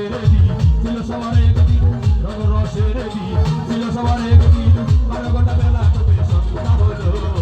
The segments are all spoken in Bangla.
রসের দিন ছিল সবার একদিন রসের দিন ছিল সবার একদিন 12 ঘন্টা বেলা তবে সন্ধ্যা হলো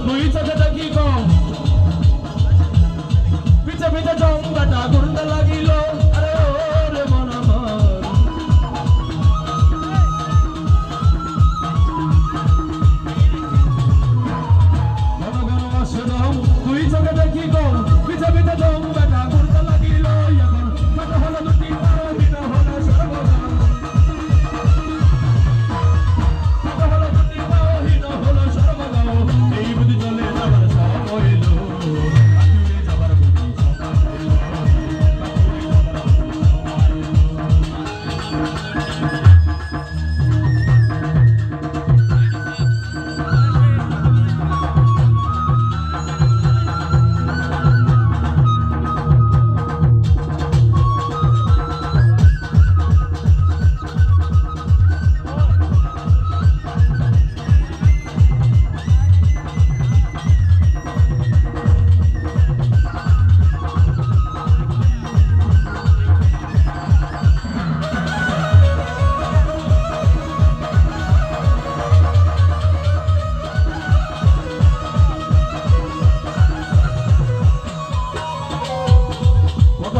দুই চোখে দেখি কম পিছে পিছে জঙ্গাটা ঘুরতে লাগিল আরে ওরে মন আমার ঘন ঘন আসে দম দুই চোখে দেখি কম পিছে পিছে জঙ্গাটা ঘুরতে লাগিল এখন কত হলো দুটি পারহীন হলো সর্বদা কত হলো দুটি পারহীন হলো সর্বদা এই বুদ্ধি চলে যাবার সময় এলো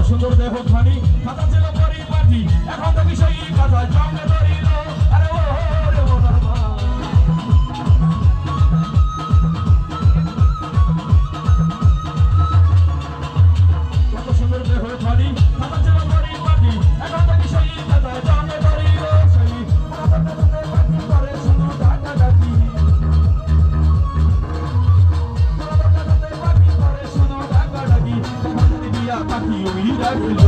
সুন্দর দেহ খানি কথা ছিল পরিপাটি এখন তো বিষয় কথা জমে ধরিল আরে ও রে ও কত সুন্দর দেহ খানি কথা ছিল পরিপাটি এখন তো বিষয় কথা জমে ধরিল সেই পাখি করে শুনো ডাকা ডাকি পাখি করে শুনো ডাকা ডাকি দিয়া পাখি উড়ি ডাকিল